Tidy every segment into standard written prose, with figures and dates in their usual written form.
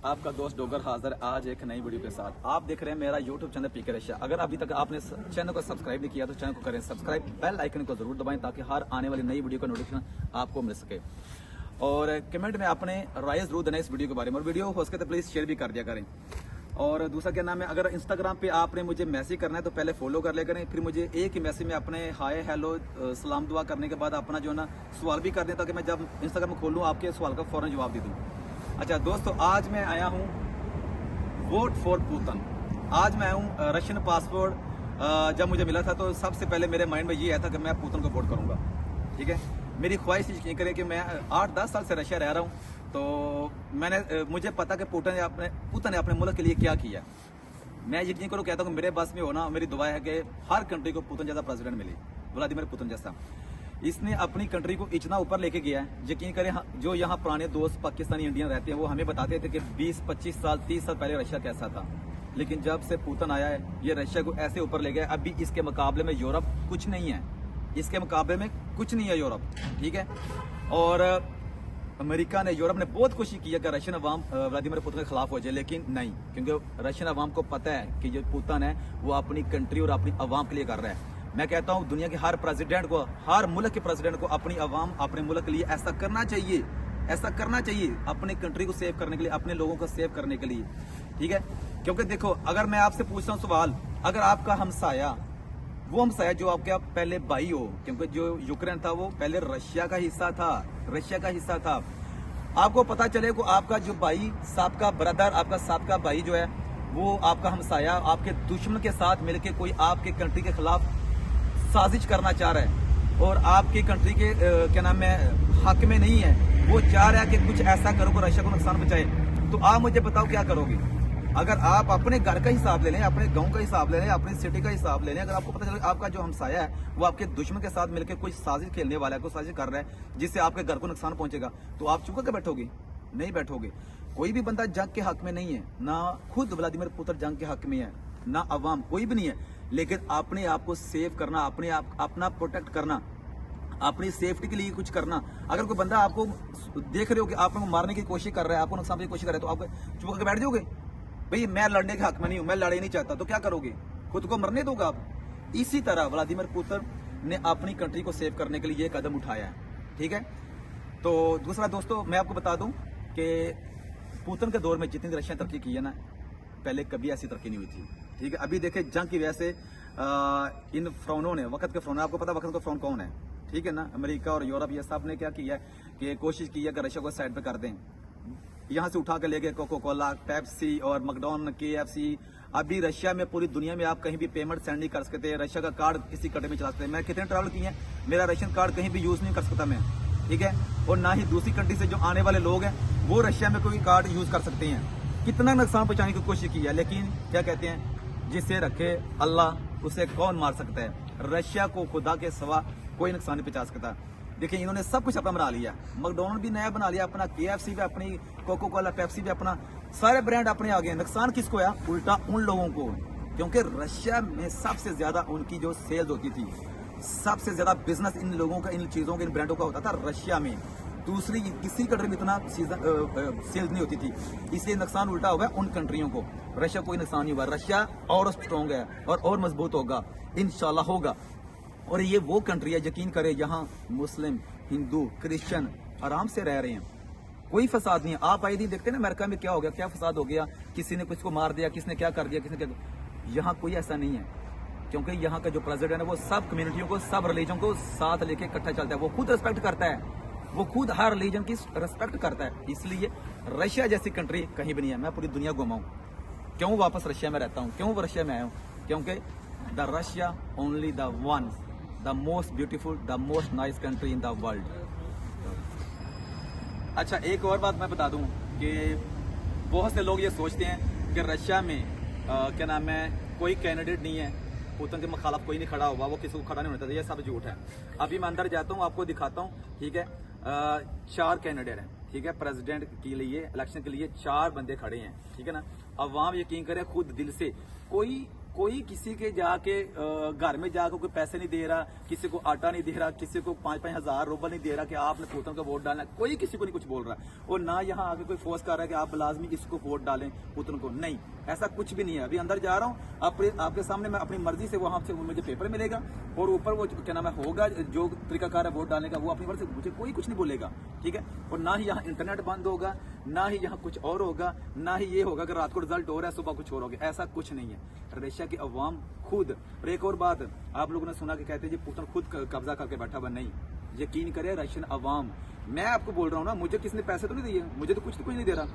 आपका दोस्त डोगर हाजिर आज एक नई वीडियो के साथ। आप देख रहे हैं मेरा यूट्यूब चैनल पीके रशिया। अगर अभी तक आपने चैनल को सब्सक्राइब नहीं किया तो चैनल को करें सब्सक्राइब, बेल आइकन को जरूर दबाएं ताकि हर आने वाली नई वीडियो का नोटिफिकेशन आपको मिल सके। और कमेंट में अपने राय जरूर देना इस वीडियो के बारे में, और वीडियो हो सके तो प्लीज शेयर भी कर दिया करें। और दूसरा क्या नाम है, अगर इंस्टाग्राम पे आपने मुझे मैसेज करना है तो पहले फॉलो कर लिया करें, फिर मुझे एक ही मैसेज में अपने हाय हेलो सलाम दुआ करने के बाद अपना जो है ना सवाल भी कर दें ताकि मैं जब इंस्टाग्राम खोलूँ आपके सवाल का फौरन जवाब दे दूँ। अच्छा दोस्तों, आज मैं आया हूँ वोट फॉर पुतिन। आज मैं आया हूँ रशियन पासपोर्ट जब मुझे मिला था तो सबसे पहले मेरे माइंड में ये आया था कि मैं पुतिन को वोट करूँगा। ठीक है, मेरी ख्वाहिश ये करें कि मैं 8-10 साल से रशिया रह रहा हूँ, तो मुझे पता कि पुतिन ने अपने मुल्क के लिए क्या किया। मैं यकीन करो कहता हूँ मेरे बस में होना, मेरी दुआ है कि हर कंट्री को पुतिन जैसा प्रेसिडेंट मिले, व्लादिमीर पुतिन जैसा। इसने अपनी कंट्री को इतना ऊपर लेके गया है, यकीन करें जो यहाँ पुराने दोस्त पाकिस्तानी इंडियन रहते हैं वो हमें बताते थे कि 20-25 साल 30 साल पहले रशिया कैसा था, लेकिन जब से पुतिन आया है ये रशिया को ऐसे ऊपर ले गया। अभी इसके मुकाबले में यूरोप कुछ नहीं है, इसके मुकाबले में कुछ नहीं है यूरोप। ठीक है, और अमेरिका ने, यूरोप ने बहुत कोशिश की है कि रशियन अवाम व्लादिमीर पुतिन के खिलाफ हो जाए, लेकिन नहीं, क्योंकि रशियन अवाम को पता है कि जो पुतिन है वो अपनी कंट्री और अपनी अवाम के लिए कर रहा है। मैं कहता हूँ दुनिया के हर प्रेसिडेंट को, हर मुल्क के प्रेसिडेंट को अपनी अवाम, अपने मुल्क के लिए ऐसा करना चाहिए, ऐसा करना चाहिए अपनी कंट्री को सेव करने के लिए, अपने लोगों को सेव करने के लिए। ठीक है, क्योंकि देखो अगर मैं आपसे पूछता हूँ सवाल, अगर आपका हमसाया, वो हमसाया जो आपके पहले भाई हो, क्योंकि जो यूक्रेन था वो पहले रशिया का हिस्सा था, रशिया का हिस्सा था। आपको पता चले को आपका जो भाई, सबका ब्रदर, आपका सबका भाई जो है वो आपका हमसाया आपके दुश्मन के साथ मिलके कोई आपके कंट्री के खिलाफ साजिश करना चाह रहा है और आपकी कंट्री के क्या नाम है हक में नहीं है, वो चाह रहा है कि कुछ ऐसा करो को रशिया को नुकसान पहुंचाए, तो आप मुझे बताओ क्या करोगे? अगर आप अपने घर का हिसाब ले लें, अपने गांव का हिसाब ले लें, अपनी सिटी का हिसाब ले लें, अगर आपको पता चले आपका जो हमसाया है वो आपके दुश्मन के साथ मिलकर कोई साजिश खेलने वाला है, कोई साजिश कर रहा है जिससे आपके घर को नुकसान पहुंचेगा, तो आप चुप करके बैठोगे? नहीं बैठोगे। कोई भी बंदा जंग के हक में नहीं है, ना खुद व्लादिमीर पुतिन जंग के हक में है, ना अवाम, कोई भी नहीं है, लेकिन अपने आप को सेव करना, अपने आप अपना प्रोटेक्ट करना, अपनी सेफ्टी के लिए कुछ करना। अगर कोई बंदा आपको देख रहे हो कि आपको मारने की कोशिश कर रहा है, आपको नुकसान की कोशिश कर रहा है, तो आप चुप करके बैठ जाओगे? भाई मैं लड़ने के हक में नहीं हूं, मैं लड़े नहीं चाहता, तो क्या करोगे? खुद को मरने दोगे आप? इसी तरह व्लादिमीर पुतिन ने अपनी कंट्री को सेव करने के लिए ये कदम उठाया है। ठीक है, तो दूसरा दोस्तों मैं आपको बता दूं कि पुतिन के दौर में जितनी रशिया तरक्की की है ना, पहले कभी ऐसी तरक्की नहीं हुई थी। ठीक है, अभी देखे जंग की वजह से इन फ्रौनों ने, वक्त के फ्रौन, आपको पता वक्त का फ्रौन कौन है? ठीक है ना, अमेरिका और यूरोप, ये सब ने क्या किया है कि कोशिश की है कि रशिया को साइड पे कर दें। यहाँ से उठा के ले गए कोको कोला, पेप्सी और मैकडॉनल्ड, KFC। अभी रशिया में, पूरी दुनिया में आप कहीं भी पेमेंट सेंड नहीं कर सकते, रशिया का कार्ड किसी कंट्री में चला सकते हैं। मैं कितने ट्रैवल किए हैं, मेरा रशियन कार्ड कहीं भी यूज नहीं कर सकता मैं। ठीक है, और ना ही दूसरी कंट्री से जो आने वाले लोग हैं वो रशिया में कोई कार्ड यूज कर सकते हैं। कितना नुकसान पहुंचाने की कोशिश की है, लेकिन क्या कहते हैं, जिसे रखे अल्लाह उसे कौन मार सकता है। रशिया को खुदा के सिवा कोई नुकसान नहीं पहुंचा सकता। देखिए इन्होंने सब कुछ अपना बना लिया, मैकडॉनल्ड भी नया बना लिया अपना, KFC भी अपनी, कोको कोला, पेप्सी भी अपना, सारे ब्रांड अपने आ गए। नुकसान किसको है? उल्टा उन लोगों को, क्योंकि रशिया में सबसे ज्यादा उनकी जो सेल्स होती थी, सबसे ज्यादा बिजनेस इन लोगों का, इन चीजों का, इन ब्रांडों का होता था रशिया में। दूसरी किसी कंट्री में इतना सेल्स नहीं होती थी, इसलिए नुकसान उल्टा होगा उन कंट्रियों को। रशिया कोई नुकसान नहीं हुआ, रशिया और स्ट्रॉन्ग है और मजबूत होगा, इंशाल्लाह होगा। और ये वो कंट्री है, यकीन करें, यहाँ मुस्लिम, हिंदू, क्रिश्चियन आराम से रह रहे हैं, कोई फसाद नहीं है। आप आए दिन देखते हैं ना अमेरिका में क्या हो गया, क्या फसाद हो गया, किसी ने किसको मार दिया, किसने क्या कर दिया, किसने क्या। यहाँ कोई ऐसा नहीं है, क्योंकि यहाँ का जो प्रेसिडेंट है वो सब कम्युनिटियों को, सब रिलीजन को साथ लेके इकट्ठा चलता है। वो खुद रिस्पेक्ट करता है, वो खुद हर रिलीजन की रिस्पेक्ट करता है। इसलिए रशिया जैसी कंट्री कहीं भी नहीं है। मैं पूरी दुनिया घुमाऊं, क्यों वापस रशिया में रहता हूँ, क्यों रशिया में आया हूँ? क्योंकि the Russia only the one, the most beautiful, the most nice country in the world. अच्छा, एक और बात मैं बता दूं कि बहुत से लोग ये सोचते हैं कि रशिया में क्या नाम है, कोई कैंडिडेट नहीं है, पुतिन के मुखालिफ कोई नहीं खड़ा हुआ, वो किसी को खड़ा नहीं होता। ये सब झूठ है। अभी मैं अंदर जाता हूँ, आपको दिखाता हूँ। ठीक है, 4 कैंडिडेट हैं। ठीक है, प्रेसिडेंट के लिए, इलेक्शन के लिए 4 बंदे खड़े हैं। ठीक है ना, अवाम यकीन करें खुद दिल से, कोई किसी के जाके घर में जाकर कोई पैसे नहीं दे रहा, किसी को आटा नहीं दे रहा, किसी को 5-5 हजार रुपए नहीं दे रहा कि आपने पुतन का वोट डालना। कोई किसी को नहीं कुछ बोल रहा, और ना यहाँ आके कोई फोर्स कर रहा है कि आप लाजमी इसको वोट डालें पुतन को। नहीं, ऐसा कुछ भी नहीं है। अभी अंदर जा रहा हूँ, आपके सामने मैं अपनी मर्जी से वहां से मुझे पेपर मिलेगा, और ऊपर वो क्या नाम है होगा जो तरीकाकार है वोट डालने का, वो अपनी मर्जी से, मुझे कोई कुछ नहीं बोलेगा, ठीक है। और ना ही यहाँ इंटरनेट बंद होगा, ना ही यहाँ कुछ और होगा, ना ही ये होगा कि रात को रिजल्ट हो रहा है सुबह कुछ और होगा, ऐसा कुछ नहीं है। रशिया की अवाम खुद, और एक और बात आप लोगों ने सुना कि कहते हैं जी पुतिन खुद कब्जा करके बैठा हुआ, नहीं, यकीन करे रशियन अवाम, मैं आपको बोल रहा हूँ ना, मुझे किसने पैसे तो नहीं दिए, मुझे तो कुछ नहीं दे रहा,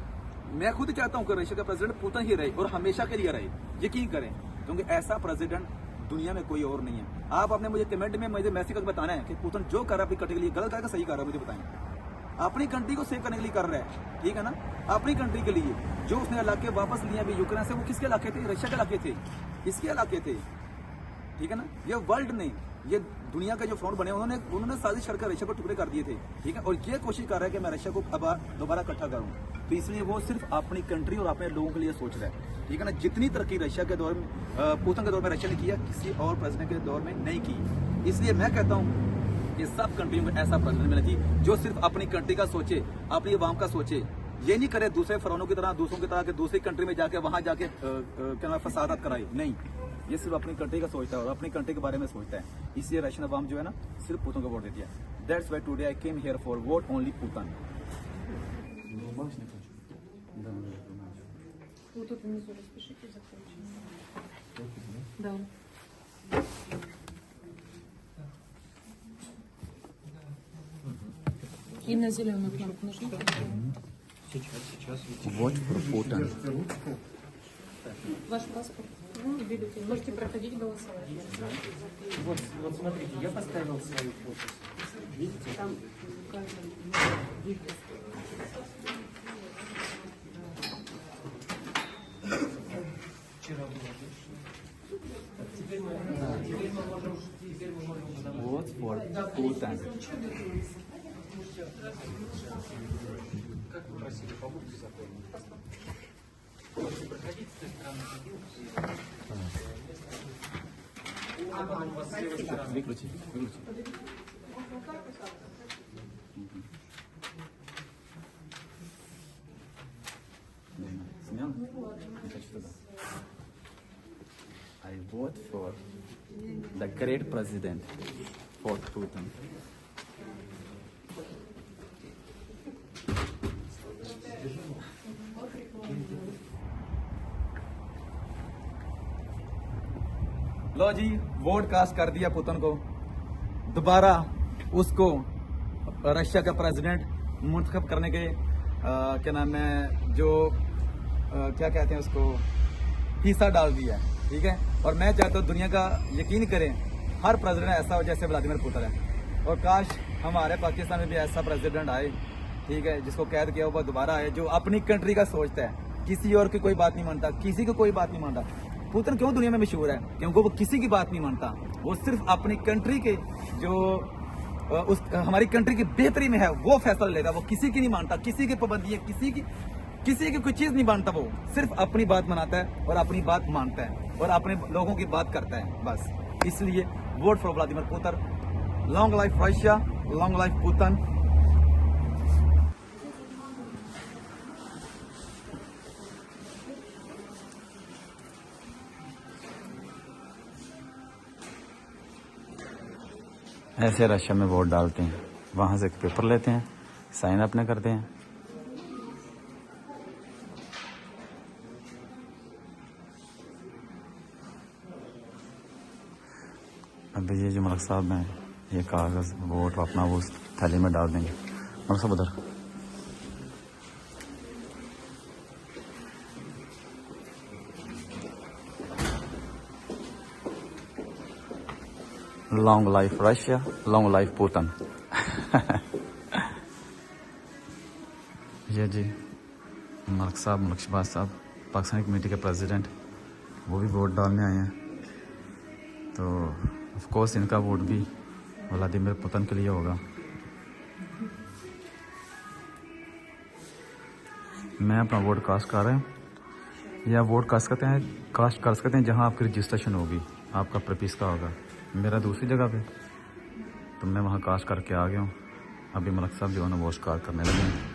मैं खुद चाहता हूँ कि रशिया का प्रेसिडेंट पुतिन ही रहे और हमेशा के लिए रहे, यकीन करें, क्योंकि ऐसा प्रेसिडेंट दुनिया में कोई और नहीं है। आप अपने मुझे कमेंट में मुझे मैसेज करके बताना है कि पुतिन जो कर रहा है अपनी कंट्री के लिए गलत है, सही कर रहा है, मुझे बताएं। अपनी कंट्री को सेव करने के लिए कर रहा है, ठीक है ना, अपनी कंट्री के लिए। जो उसने इलाके वापस लिए अभी यूक्रेन से, वो किसके इलाके थे? रशिया के इलाके थे, इसके इलाके थे, ठीक है ना। ये वर्ल्ड ने, ये दुनिया का जो फ्रंट बने उन्होंने साजिश करके रशिया को टुकड़े कर दिए थे, ठीक है। और ये कोशिश कर रहा है कि मैं रशिया को अब दोबारा इकट्ठा करूं, तो इसलिए वो सिर्फ अपनी कंट्री और अपने लोगों के लिए सोच रहा है, ठीक है ना। जितनी तरक्की रशिया के दौर में, पुतिन के दौर में रशिया ने किया, किसी और प्रेसिडेंट के दौर में नहीं की। इसलिए मैं कहता हूँ कि सब कंट्रियों में ऐसा प्रेसिडेंट मिलना चाहिए जो सिर्फ अपनी कंट्री का सोचे, अपनी आवाम का सोचे। ये नहीं करे दूसरे फरौनों की तरह, दूसरों की तरह के दूसरी कंट्री में जाके वहां जाके क्या फसादात कराए, नहीं। ये सिर्फ अपनी कंट्री का सोचता है और अपनी कंट्री के बारे में सोचता है। इसलिए रशियन अवाम जो है ना, सिर्फ पुतिन को वोट देती है। That's why today I came here for vote only Putin. Вот тут внизу распишите закончение. Да. И на зеленую кнопку нажмите. Сейчас. Vote for Putin. Ваш паспорт и бюллетень. Можете проходить голосовать. Вот смотрите, я поставил свою подпись. Видите? Там в каждом Вчера было больше. Теперь мы можем подавать. Vote for Putin. Как вы просили, побудьте законом. Можете проходить с той стороны. А потом у вас с левой стороны. Выключи. Смело? I vote for the great president, for Putin. लो जी, वोट कास्ट कर दिया पुतिन को, दोबारा उसको रशिया का प्रेसिडेंट मुंतखब करने के क्या नाम है, जो क्या कहते हैं उसको, हिस्सा डाल दिया है, ठीक है। और मैं चाहता हूँ दुनिया का यकीन करें, हर प्रेसिडेंट ऐसा हो जैसे व्लादिमीर पुतिन है, और काश हमारे पाकिस्तान में भी ऐसा प्रेसिडेंट आए, ठीक है, जिसको कैद किया हुआ दोबारा आए, जो अपनी कंट्री का सोचता है, किसी और की कोई बात नहीं मानता, किसी को कोई बात नहीं मानता। पुतिन क्यों दुनिया में मशहूर है? क्योंकि वो किसी की बात नहीं मानता, वो सिर्फ अपनी कंट्री के जो हमारी कंट्री की बेहतरी में है वो फैसला लेता, वो किसी की नहीं मानता, किसी की पाबंदी है, किसी की कोई चीज नहीं मानता, वो सिर्फ अपनी बात मनाता है और अपनी बात मानता है और अपने लोगों की बात करता है, बस। इसलिए vote for Vladimir Putin. Long life Russia, long life Putin. ऐसे रशिया में वोट डालते हैं, वहां से पेपर लेते हैं, साइन अपने करते हैं। अब ये जो मलिक साहब हैं, ये कागज वोट अपना वो उस थैली में डाल देंगे। मलिक साहब उधर। Long life Russia, long life Putin. ये जी मलिक साहब, मलिक शहबाज साहब, पाकिस्तानी कमेटी के प्रेसिडेंट, वो भी वोट डालने आए हैं। तो ऑफ कोर्स इनका वोट भी व्लादिमीर पुतिन के लिए होगा। मैं अपना वोट कास्ट कर रहा हूँ या वोट कास्ट कर सकते हैं जहां आपकी रजिस्ट्रेशन होगी, आपका प्रपिस का होगा। मेरा दूसरी जगह पे, तो मैं वहां कास्ट करके आ गया हूँ। अभी मलक साहब जो है ना वॉश कार करने लगे हैं।